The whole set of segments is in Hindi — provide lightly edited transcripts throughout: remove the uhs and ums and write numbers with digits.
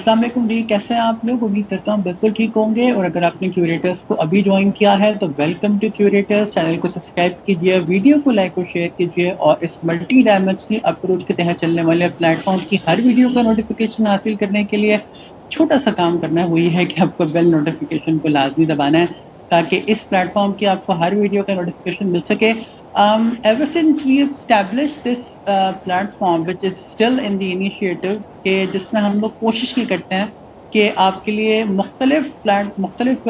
अस्सलाम वालेकुम जी, कैसे हैं आप लोग? उम्मीद करता हूँ बिल्कुल ठीक होंगे। और अगर आपने क्यूरेटर्स को अभी ज्वाइन किया है तो वेलकम टू क्यूरेटर्स। चैनल को सब्सक्राइब कीजिए, वीडियो को लाइक और शेयर कीजिए और इस मल्टी डायमेंशनल अप्रोच के तहत चलने वाले प्लेटफॉर्म की हर वीडियो का नोटिफिकेशन हासिल करने के लिए छोटा सा काम करना है, वही है कि आपको बेल नोटिफिकेशन को लाजमी दबाना है ताकि इस प्लेटफॉर्म की आपको हर वीडियो का नोटिफिकेशन मिल सके। Ever since we have established this platform, which is still in the initiative, के जिसमें हम लोग कोशिश की करते हैं कि आपके लिए मुख्तलिफ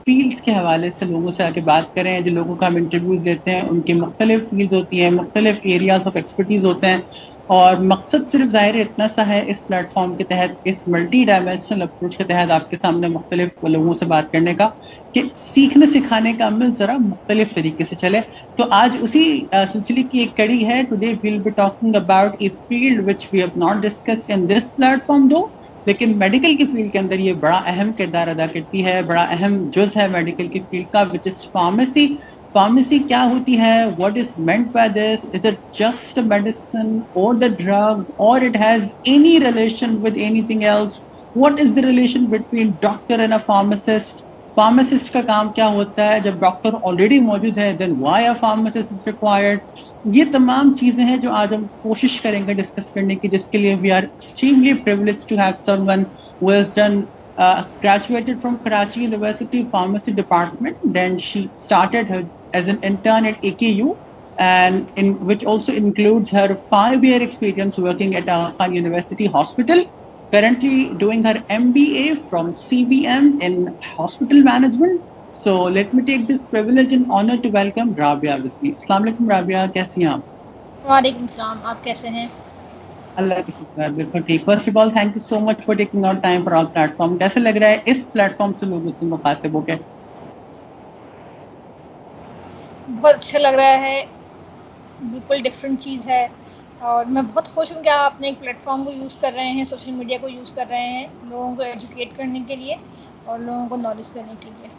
फील्ड्स के हवाले से लोगों से आके बात करें। जो लोगों का हम इंटरव्यूज देते हैं उनकी मुख्तलिफ फील्ड्स होती हैं, मुख्तलिफ एरियाज ऑफ एक्सपर्टीज होते हैं। और मकसद सिर्फ ज़ाहिर इतना सा है इस प्लेटफॉर्म के तहत, इस मल्टी डायमेंशनल अप्रोच के तहत आपके सामने मुख्तलिफ लोगों से बात करने का, कि सीखने सिखाने का अमल ज़रा मुख्तलिफ तरीके से चले। तो आज उसी सिलसिले की एक कड़ी है। Today we will be talking about a field which we have not discussed in this platform though, लेकिन मेडिकल की फील्ड के अंदर ये बड़ा अहम किरदार अदा करती है, बड़ा अहम जुज है मेडिकल की फील्ड का, विच इज फार्मेसी। फार्मेसी क्या होती है? What is meant by this? Is it just a medicine और द ड्रग, और it has any relation with anything else? What is the relation between doctor and a pharmacist? Pharmacist का काम क्या होता है? जब डॉक्टर ऑलरेडी मौजूद है, then why a pharmacist is required? ये तमाम चीजें हैं जो आज हम कोशिश करेंगे डिस्कस करने की, जिसके लिए we are extremely privileged to have someone who has done graduated from Karachi University Pharmacy Department. Then she started her as an intern at AKU, and in which also includes her 5-year experience working at Aga Khan University Hospital. Currently doing her MBA from CBM in Hospital Management. So let me take this privilege and honor to welcome Rabia with me. Assalamu alaikum Rabia, कैसी हैं आप? वालेकुम सलाम, आप कैसे हैं? अल्लाह का शुक्र है, बिल्कुल ठीक। First of all thank you so much for taking out time for our platform. कैसे लग रहा है इस प्लेटफॉर्म से लोगों से मुखातिब होकर? बहुत अच्छा लग रहा है, बिल्कुल डिफरेंट चीज़ है और मैं बहुत खुश हूँ कि आप अपने एक प्लेटफॉर्म को यूज़ कर रहे हैं, सोशल मीडिया को यूज़ कर रहे हैं लोगों को एजुकेट करने के लिए और लोगों को नॉलेज देने के लिए।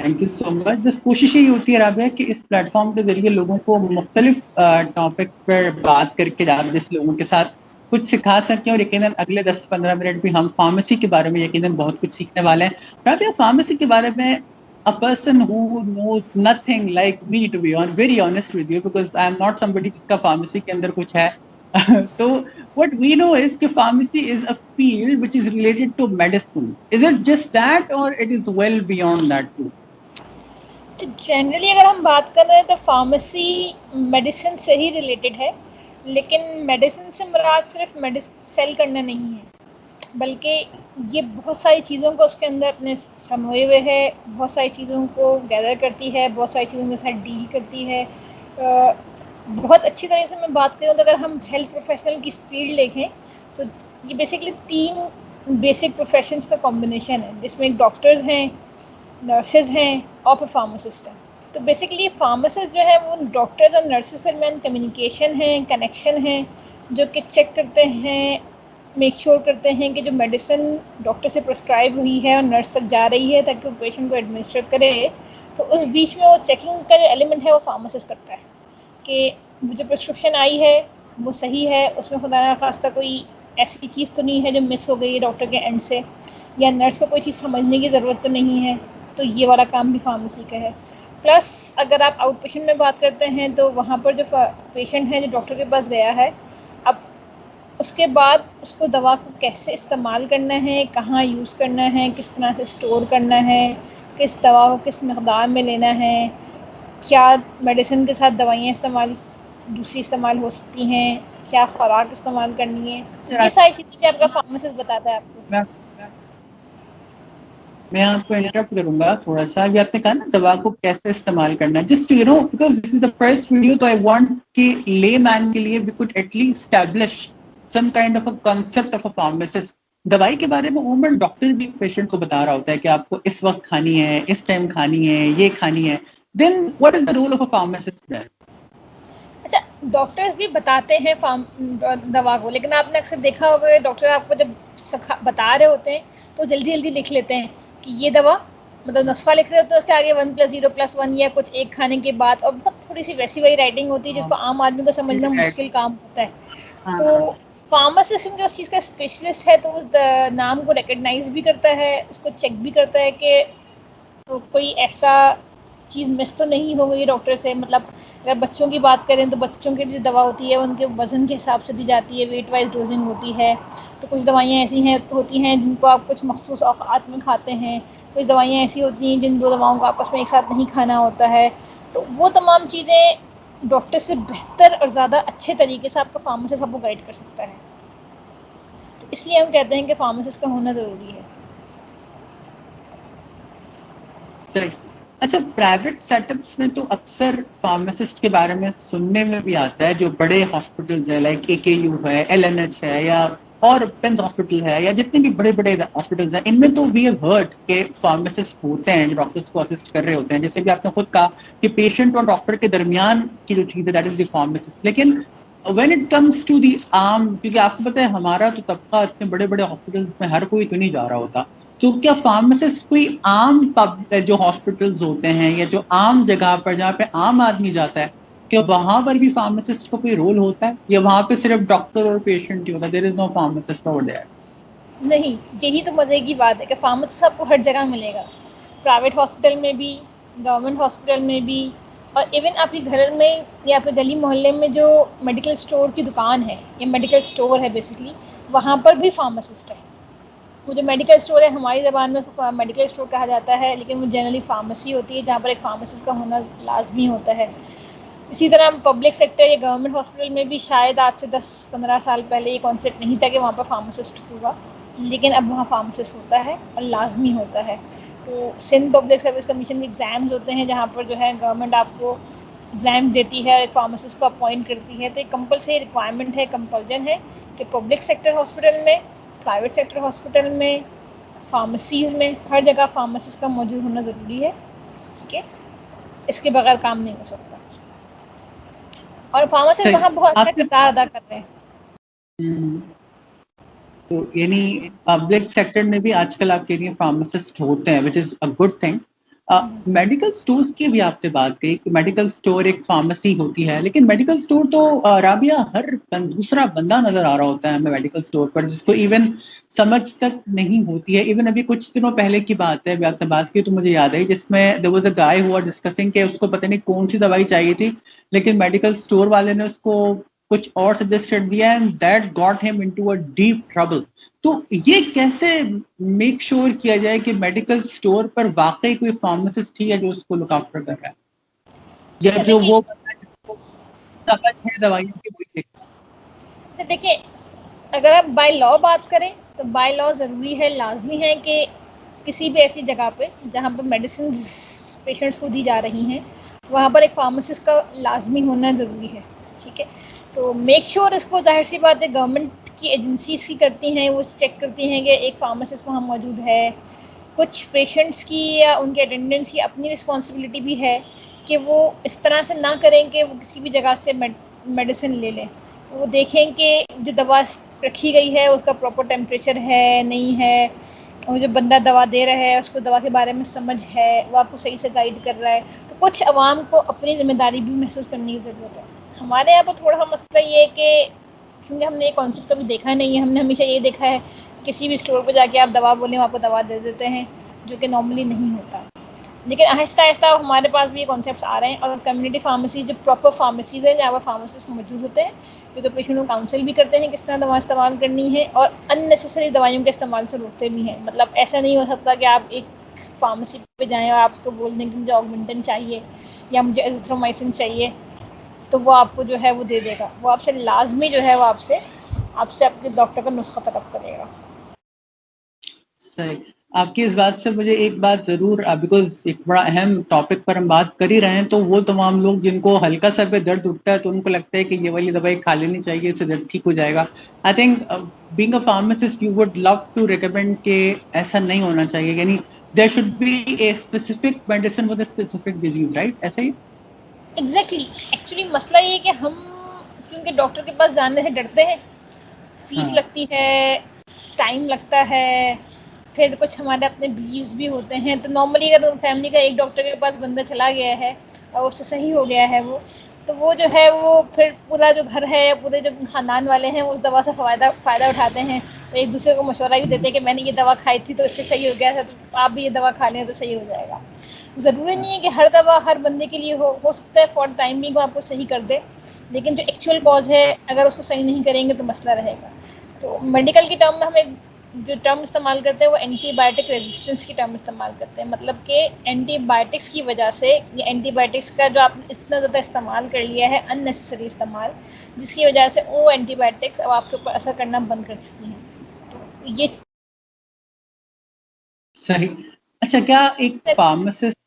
Thank you so much. बस कोशिश यही होती है राबिया कि इस प्लेटफॉर्म के जरिए लोगों को मुख्तलिफ टॉपिक्स पर बात करके जिस लोगों के साथ कुछ सिखा सकें। और यकीनन अगले 10-15 मिनट भी हम फार्मेसी के बारे में यकीनन बहुत कुछ सीखने वाले हैं। राबिया, फार्मेसी के बारे में a person who knows nothing like me, to be very honest with you, because I am not somebody जिसका फार्मेसी के अंदर कुछ है तो what we know is कि pharmacy is a field which is related to medicine. Is it just that or it is well beyond that too? Generally अगर हम बात कर रहे हैं तो फार्मेसी मेडिसिन से ही रिलेटेड है, लेकिन मेडिसिन से मुराद सिर्फ मेडिसिन सेल करना नहीं है, बल्कि ये बहुत सारी चीज़ों को उसके अंदर अपने समोए हुए है, बहुत सारी चीज़ों को गैदर करती है, बहुत सारी चीज़ों के साथ डील करती है। बहुत अच्छी तरह से मैं बात करूँ तो अगर हम हेल्थ प्रोफेशनल की फील्ड देखें तो ये बेसिकली 3 बेसिक प्रोफेशंस का कॉम्बिनेशन है, जिसमें डॉक्टर्स हैं, नर्सेज हैं और फार्मासिस्ट हैं। तो बेसिकली फार्मासिस्ट जो है वो डॉक्टर्स और नर्सेज के दरमियान कम्युनिकेशन है, कनेक्शन है, जो कि चेक करते हैं, मेक श्योर करते हैं कि जो मेडिसिन डॉक्टर से प्रिस्क्राइब हुई है और नर्स तक जा रही है ताकि वो पेशेंट को एडमिनिस्टर करे। तो उस बीच में वो चेकिंग का जो एलिमेंट है वो फार्मासिस्ट करता है कि जो प्रिस्क्रिप्शन आई है वो सही है, उसमें खुदा ना खास्ता कोई ऐसी चीज़ तो नहीं है जो मिस हो गई है डॉक्टर के एंड से, या नर्स को कोई चीज़ समझने की ज़रूरत तो नहीं है। तो ये वाला काम भी फार्मेसी का है। प्लस अगर आप आउट पेशेंट में बात करते हैं तो वहाँ पर जो पेशेंट है जो डॉक्टर के पास गया है, अब उसके बाद उसको दवा को कैसे इस्तेमाल करना है, कहाँ यूज़ करना है, किस तरह से स्टोर करना है, किस दवा को किस मकदार में लेना है, क्या मेडिसिन के साथ दवाइयाँ दूसरी इस्तेमाल हो सकती हैं, क्या खुराक इस्तेमाल करनी है, ये सारी चीज़ें आपका फार्मासिस्ट बताता है आपको। मैं आपको इंटरप्ट करूंगा थोड़ा सा। ये आपने कहा ना दवा को कैसे इस्तेमाल करना है, just you know because this is the first video, तो आई वांट कि ले मैन के लिए we could at least establish some kind of a concept of a pharmacist. दवाई के बारे में उमूमन डॉक्टर भी पेशेंट को बता रहा होता है कि आपको इस वक्त खानी है, इस टाइम खानी है, ये खानी है। Then what is the role of a pharmacist there? अच्छा, डॉक्टर्स भी बताते हैं दवा को, लेकिन आपने अक्सर देखा होगा डॉक्टर आपको जब बता रहे होते हैं तो जल्दी जल्दी लिख लेते हैं कि ये दवा, मतलब नुस्खा लिख रहे होते हैं उसके आगे 1+0+1 या कुछ एक खाने के बाद, और बहुत थोड़ी सी वैसी वही राइटिंग होती है जिसको आम आदमी को समझना मुश्किल काम होता है। तो फार्मासिस्ट क्योंकि उस चीज़ का स्पेशलिस्ट है तो उस नाम को रिकग्नाइज भी करता है, उसको चेक भी करता है कि कोई ऐसा चीज़ मिस तो नहीं हो गई डॉक्टर से। मतलब अगर बच्चों की बात करें तो बच्चों की जो दवा होती है उनके वज़न के हिसाब से दी जाती है, वेट वाइज डोजिंग होती है। तो कुछ दवाइयाँ ऐसी हैं होती हैं जिनको आप कुछ मखसूस औक़ात में खाते हैं, कुछ दवाइयाँ ऐसी होती हैं जिन 2 दवाओं को आपस में एक साथ नहीं खाना होता है। तो वो तमाम चीज़ें डॉक्टर से बेहतर और ज़्यादा अच्छे तरीके से आपका फार्मासिस्ट आपको गाइड कर सकता है। तो इसलिए हम कहते हैं कि फार्मासिस्ट का होना ज़रूरी है। सही। अच्छा, प्राइवेट सेटअप्स में तो अक्सर फार्मासिस्ट के बारे में सुनने में भी आता है, जो बड़े हॉस्पिटल्स है लाइक AKU है, LNH है, या और पेंथ हॉस्पिटल है, या जितने भी बड़े बड़े हॉस्पिटल्स हैं, इनमें तो वी हैव हर्ड के फार्मासिस्ट होते हैं जो डॉक्टर्स को असिस्ट कर रहे होते हैं। जैसे भी आपने खुद कहा कि पेशेंट और डॉक्टर के दरमियान की जो चीज़ है दैट इज द फार्मासिस्ट। लेकिन when it comes to the आम, क्योंकि आपको पता है हमारा तो तबका इतने बड़े बड़े हॉस्पिटल्स में हर कोई तो नहीं जा रहा होता, तो क्या फार्मासिस्ट कोई आम जो हॉस्पिटल्स होते हैं या जो आम जगह पर जहाँ पे आम आदमी जाता है, क्या वहां पर भी फार्मासिस्ट का कोई रोल होता है, या वहां पे सिर्फ डॉक्टर और पेशेंट ही होता है, there is no pharmacist over there? नहीं, यही तो मज़े की बात है कि फार्मासिस्ट आपको हर जगह मिलेगा, प्राइवेट हॉस्पिटल में भी, गवर्नमेंट हॉस्पिटल में भी, और इवन आपके घर में या आपके गली मोहल्ले में जो मेडिकल स्टोर की दुकान है या मेडिकल स्टोर है बेसिकली, वहाँ पर भी फार्मासिस्ट है। वो जो मेडिकल स्टोर है हमारी ज़बान में मेडिकल स्टोर कहा जाता है, लेकिन वो जनरली फार्मेसी होती है जहाँ पर एक फार्मासिस्ट का होना लाजमी होता है। इसी तरह पब्लिक सेक्टर या गवर्नमेंट हॉस्पिटल में भी शायद आज से 10-15 साल पहले ये कॉन्सेप्ट नहीं था कि वहाँ पर फार्मासिस्ट होगा, लेकिन अब वहाँ फार्मासिस्ट होता है और लाजमी होता है। तो सिंध पब्लिक सर्विस कमीशन के एग्ज़ाम्स होते हैं जहाँ पर जो है गवर्नमेंट आपको एग्ज़ाम देती है और एक फार्मासिस्ट को अपॉइंट करती है। तो एक कंपलसरी रिक्वायरमेंट है, कंपल्जन है कि पब्लिक सेक्टर हॉस्पिटल में, प्राइवेट सेक्टर हॉस्पिटल में, फार्मेसीज़ में, हर जगह फार्मासिस्ट का मौजूद होना ज़रूरी है। ठीक है, इसके बगैर काम नहीं हो सकता। और फार्मासिस्ट वहाँ बहुत अच्छा किरदार अदा कर रहे हैं। तो यानी पब्लिक सेक्टर में भी आजकल आप कह रही हैं फार्मासिस्ट होते हैं, which is a good thing. Medical stores की भी आपने बात कही कि मेडिकल स्टोर एक फार्मेसी होती है, लेकिन मेडिकल स्टोर तो राबिया हर दूसरा बंदा नजर आ रहा होता है हमें मेडिकल स्टोर पर, जिसको इवन समझ तक नहीं होती है। इवन अभी कुछ दिनों पहले की बात है, आपने बात की तो मुझे याद आई, जिसमें there was a guy who were discussing कि उसको पता नहीं कौन सी दवाई चाहिए थी, लेकिन मेडिकल स्टोर वाले ने उसको कुछ और सजेस्ट कर दिया and that got him into a deep trouble. तो ये कैसे मेक श्योर किया जाए कि मेडिकल स्टोर पर वाकई कोई फार्मासिस्ट ही है जो उसको लुक आफ्टर कर रहा है, या जो वो बंदा जिसको समझ है दवाइयों की वही देख। देखिए, अगर आप बाय लॉ बात करें तो बाय लॉ ज़रूरी है, लाजमी है कि किसी भी ऐसी जगह पे जहाँ पर मेडिसिन पेशेंट्स को दी जा रही हैं वहाँ पर एक फार्मासिस्ट का लाजमी होना ज़रूरी है। ठीक है, तो मेक श्योर इसको जाहिर सी बात है गवर्नमेंट की एजेंसीज की करती हैं, वो चेक करती हैं कि एक फार्मासिस्ट वहाँ मौजूद है। कुछ पेशेंट्स की या उनके अटेंडेंट्स की अपनी रिस्पॉन्सिबिलिटी भी है कि वो इस तरह से ना करें कि वो किसी भी जगह से मेडिसिन ले लें। वो देखें कि जो दवा रखी गई है उसका प्रॉपर टेम्परेचर है नहीं है, और जो बंदा दवा दे रहा है उसको दवा के बारे में समझ है, वो आपको सही से गाइड कर रहा है। तो कुछ अवाम को अपनी जिम्मेदारी भी महसूस करने की ज़रूरत है। हमारे यहाँ पर थोड़ा सा मसला ये है कि क्योंकि हमने ये कॉन्सेप्ट कभी देखा नहीं है, हमने हमेशा ये देखा है किसी भी स्टोर पर जाके आप दवा बोलें, आपको दवा दे देते हैं, जो कि नॉर्मली नहीं होता। लेकिन आहिस्ता आहिस्ता हमारे पास भी ये कॉन्सेप्ट्स आ रहे हैं, और कम्युनिटी फार्मेसी जो प्रॉपर फार्मेसीज है जहाँ पर फार्मासिस्ट मौजूद होते हैं, क्योंकि पेशेंट को काउंसिल भी करते हैं किस तरह दवा इस्तेमाल करनी है, और अननेसेसरी दवाइयों के इस्तेमाल से रोकते भी हैं। मतलब ऐसा नहीं हो सकता कि आप एक फार्मेसी पे जाएँ और आप उसको बोल दें कि मुझे ऑगमेंटन चाहिए या मुझे एजिथ्रोमाइसिन चाहिए, तो वो आपको जो है वो दे देगा। वो आपसे लाजमी जो है वो आपसे आपके डॉक्टर का नुस्खा तलब करेगा। सही। आपकी इस बात से मुझे एक बात जरूर, बिकॉज एक बड़ा अहम टॉपिक पर हम बात कर ही रहे हैं, तो वो तमाम लोग जिनको हल्का सर पे दर्द उठता है तो उनको लगता है कि ये वाली दवाई खा लेनी चाहिए, इससे दर्द ठीक हो जाएगा। I think being a pharmacist you would love to recommend कि ऐसा नहीं होना चाहिए, यानी there should be a specific medicine with a specific disease, right? ऐसा ही एग्जैक्टली। एक्चुअली मसला ये है कि हम क्योंकि डॉक्टर के पास जाने से डरते हैं, फीस लगती है, टाइम लगता है, फिर कुछ हमारे अपने बिलीव्स भी होते हैं। तो नॉर्मली अगर फैमिली का एक डॉक्टर के पास बंदा चला गया है और उससे सही हो गया है वो, तो वो जो है वो फिर पूरा जो घर है, पूरे जो खानदान वाले हैं उस दवा से फ़ायदा उठाते हैं। तो एक दूसरे को मशवरा भी देते हैं कि मैंने ये दवा खाई थी तो इससे सही हो गया था, तो आप भी ये दवा खा लें तो सही हो जाएगा। ज़रूरी नहीं है कि हर दवा हर बंदे के लिए हो सकता है फॉर टाइम बिंग वो आपको सही कर दे, लेकिन जो एक्चुअल कॉज है अगर उसको सही नहीं करेंगे तो मसला रहेगा। तो मेडिकल की टर्म में हम एक जो टर्म इस्तेमाल करते हैं वो एंटीबायोटिक रेजिस्टेंस की टर्म इस्तेमाल करते हैं, मतलब कि एंटीबायोटिक्स की वजह से, या एंटीबायोटिक्स का जो आपने इतना ज़्यादा इस्तेमाल कर लिया है, अननेसेसरी इस्तेमाल, जिसकी वजह से वो एंटीबायोटिक्स अब आपके ऊपर असर करना बंद कर चुकी हैं। तो ये सही। अच्छा, क्या एक फार्मासिस्ट,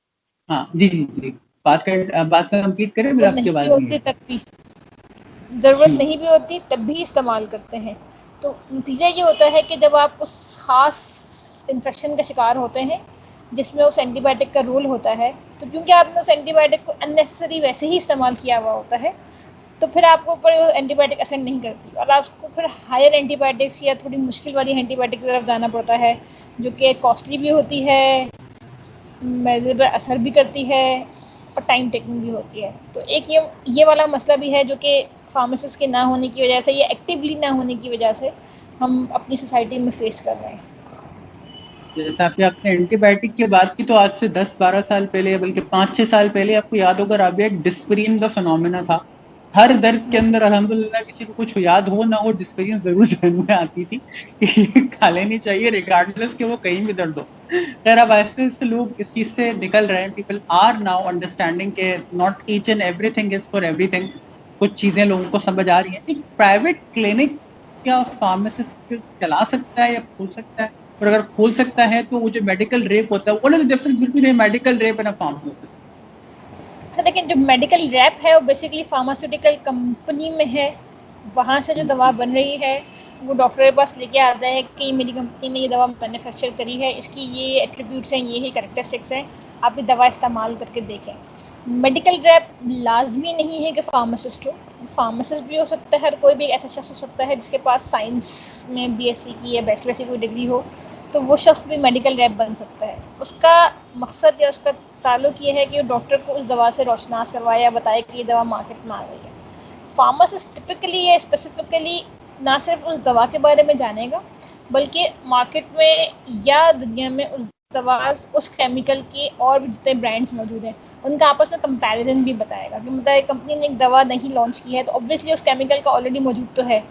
हाँ जी जी जी, बात कंप्लीट करें, मुझे आपकी नहीं भी आवाज़ नहीं होती है। तब भी, ज़रूरत जी नहीं भी होती तब भी इस्तेमाल करते हैं। तो नतीजा ये होता है कि जब आप उस ख़ास इन्फेक्शन का शिकार होते हैं जिसमें उस एंटीबायोटिक का रोल होता है, तो क्योंकि आपने उस एंटीबायोटिक को अननेसेसरी वैसे ही इस्तेमाल किया हुआ होता है, तो फिर आपको ऊपर एंटीबायोटिक असर नहीं करती और आपको फिर हायर एंटीबायोटिक्स या थोड़ी मुश्किल वाली एंटीबायोटिक की तरफ जाना पड़ता है, जो कि कॉस्टली भी होती है, मेरे पर असर भी करती है और टाइम टेकिंग भी होती है। तो एक ये वाला मसला भी है जो कि फार्मासिस्ट के ना होने की वजह से या एक्टिवली ना होने की वजह से हम अपनी सोसाइटी में फेस कर रहे हैं। जैसा आपने एंटीबायोटिक की बात की, तो आज से 10-12 साल पहले, बल्कि 5-6 साल पहले, आपको याद होगा राबिया, डिस्परीन का फिनोमेना था। हर दर्द के अंदर अल्हम्दुलिल्लाह किसी को कुछ याद हो ना हो, डिस्परीन जरूर जहन में आती थी कि खा लेनी चाहिए रिगार्डलेस कि वो कहीं भी दर्द हो। खैर अब आहिस्ते आहिस्ते लोग इस चीज से निकल रहे हैं। पीपल आर नाउ अंडरस्टैंडिंग के not each and everything is for everything. कुछ चीजें लोगों को समझ आ रही हैं। एक प्राइवेट क्लिनिक क्या फार्मासिस्ट चला सकता है या खोल सकता है? और अगर खोल सकता है तो वो जो मेडिकल रेप होता है, what is the difference between A medical rape and a pharmacist? लेकिन जो मेडिकल रैप है वो बेसिकली फार्मास्यूटिकल कंपनी में है, वहाँ से जो दवा बन रही है वो डॉक्टर के पास लेके आता है कि मेरी कंपनी ने ये दवा मैन्युफैक्चर करी है, इसकी ये एट्रीब्यूट्स हैं, ये ही कैरेक्टरिस्टिक्स हैं, आप ये दवा इस्तेमाल करके देखें। मेडिकल रैप लाजमी नहीं है कि फार्मासिस्ट हो, फार्मासिस्ट भी हो सकता है, हर कोई भी ऐसा शख्स हो सकता है जिसके पास साइंस में बीएससी की या बैचलर की कोई डिग्री हो, तो वो शख्स भी मेडिकल रैप बन सकता है। उसका मकसद या उसका ताल्लुक ये है कि वो डॉक्टर को उस दवा से रोशनास करवाए या बताए कि ये दवा मार्केट में आ गई है। फार्मासिस्ट टिपिकली या स्पेसिफिकली ना सिर्फ उस दवा के बारे में जानेगा, बल्कि मार्केट में या दुनिया में उस दवा, उस केमिकल के और भी जितने ब्रांड्स मौजूद हैं उनका आपस में कंपैरिजन भी बताएगा कि मतलब एक कंपनी ने एक दवा नहीं लॉन्च की है तो ऑब्वियसली उस केमिकल का ऑलरेडी मौजूद तो है,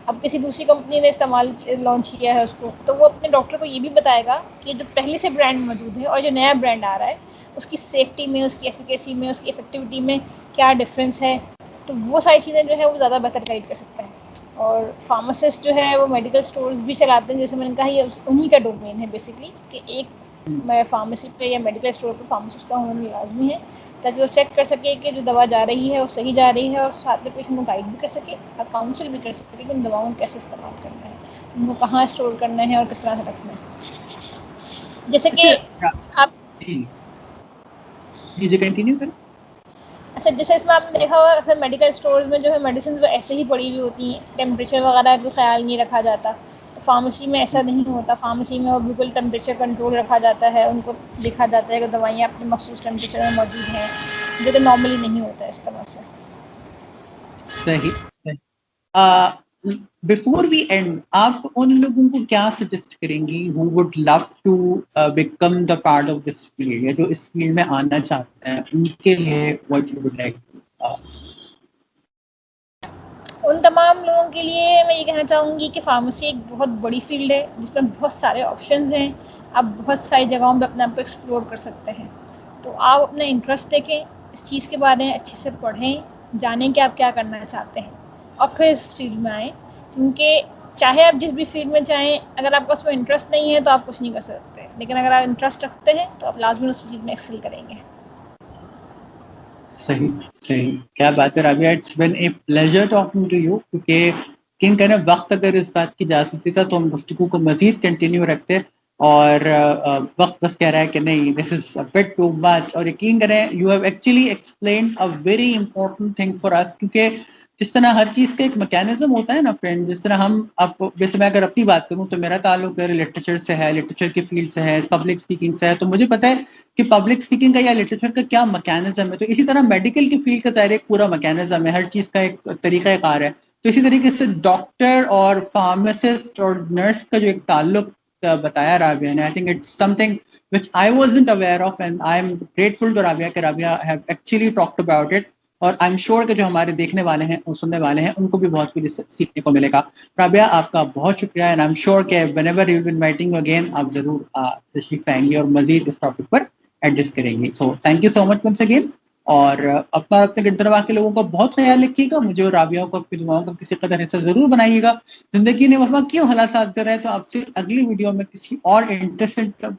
अब किसी दूसरी कंपनी ने इस्तेमाल लॉन्च किया है उसको, तो वो अपने डॉक्टर को ये भी बताएगा कि जो पहले से ब्रांड मौजूद है और जो नया ब्रांड आ रहा है उसकी सेफ्टी में, उसकी एफिकेसी में, उसकी इफेक्टिविटी में क्या डिफरेंस है। तो वो सारी चीज़ें जो है वो ज़्यादा बेहतर गाइड कर सकता है। और फार्मासिस्ट जो है वो मेडिकल स्टोर्स भी चलाते हैं, जैसे मैंने कहा ये उन्हीं का डोमेन है बेसिकली, कि एक फार्मेसी पे या मेडिकल स्टोर पे फार्मासिस्ट का होना लाजमी है, ताकि वो चेक कर सके कि जो दवा जा रही है वो सही जा रही है, और साथ में पेशेंट को गाइड भी कर सके और काउंसिल भी कर सके कि उन दवाओं को कैसे इस्तेमाल करना है, उनको कहाँ स्टोर करना है और किस तरह से रखना है। जैसे कि आप जी कंटिन्यू करें। अच्छा, जैसे इसमें आपने देखा होगा अक्सर मेडिकल स्टोर्स में जो है मेडिसिन वो ऐसे ही पड़ी हुई होती हैं, टेम्परेचर वगैरह का ख्याल नहीं रखा जाता। तो फार्मेसी में ऐसा नहीं होता, फार्मेसी में वो बिल्कुल टेम्परेचर कंट्रोल रखा जाता है, उनको लिखा जाता है कि दवाइयाँ अपने मखसूस टेम्परेचर में मौजूद हैं, जो कि नॉर्मली नहीं होता है इस तरह से। सही। बिफोर वी एंड, आप उन लोगों को क्या सजेस्ट करेंगी who would love to become the part of this field, या जो इस फील्ड में आना चाहते हैं, उनके लिए व्हाट यू वुड लाइक? उन तमाम लोगों के लिए मैं ये कहना चाहूँगी कि फार्मेसी एक बहुत बड़ी फील्ड है जिसमें बहुत सारे ऑप्शंस हैं, आप बहुत सारी जगहों पे अपने आप को एक्सप्लोर कर सकते हैं। तो आप अपना इंटरेस्ट देखें, इस चीज़ के बारे में अच्छे से पढ़ें, जानें कि आप क्या करना चाहते हैं और फिर इस फील्ड में आएँ, क्योंकि चाहे आप जिस भी फील्ड में चाहें, अगर आपका उसमें इंटरेस्ट नहीं है तो आप कुछ नहीं कर सकते, लेकिन अगर आप इंटरेस्ट रखते हैं तो आप लाजमी उस फील्ड में एक्सेल करेंगे। सही सही, क्या बात है Rabia, it's been a pleasure talking to you. क्योंकि किन कहने वक्त अगर इस बात की इजाजत देता तो हम गुफ्तगू को मजीद कंटिन्यू रखते, और वक्त बस कह रहा है कि नहीं, this is a bit too much. और यकीन करें, you have actually explained a very important thing for us, क्योंकि जिस तरह हर चीज़ का एक मैकेनिज्म होता है ना फ्रेंड, जिस तरह हम अब वैसे मैं अगर अपनी बात करूं तो मेरा ताल्लुक लिटरेचर से है, लिटरेचर की फील्ड से है, पब्लिक स्पीकिंग से है, तो मुझे पता है कि पब्लिक स्पीकिंग का या लिटरेचर का क्या मैकेनिज्म है। तो इसी तरह मेडिकल की फील्ड का ज़ाहिर एक पूरा मैकेनिज्म है, हर चीज़ का एक तरीका कार है। तो इसी तरीके से डॉक्टर और फार्मासिस्ट और नर्स का जो एक ताल्लुक बताया राबिया ने, I think it's something which I wasn't aware of, and I'm grateful to Rabia कि Rabia have actually talked about it, और आई एम श्योर कि जो हमारे देखने वाले हैं और सुनने वाले हैं उनको भी बहुत कुछ सीखने को मिलेगा। राबिया, आपका बहुत शुक्रिया, एंड आई एम श्योर कि whenever you will inviting again आप जरूर तशरीफ लाएंगे और मजीद इस टॉपिक पर एडजस्ट करेंगे। So thank you so much once again, और अपना अपने गिरदरवा के लोगों का बहुत ख्याल रखिएगा। मुझे और राबिया को अपनी दुआओं का किसी कदर हिस्सा जरूर बनाइएगा। जिंदगी ने वफा क्यों हालात साथ कर रहा है, तो आपसे अगली वीडियो में किसी और इंटरेस्टिंग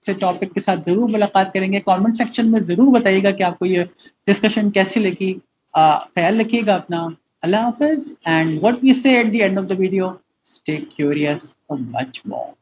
से टॉपिक के साथ जरूर मुलाकात करेंगे। कमेंट सेक्शन में जरूर बताइएगा कि आपको ये डिस्कशन कैसी लगी। ख्याल रखिएगा अपना। अल्लाह हाफिज, एंड व्हाट वी से at the end of the video, stay curious for much more.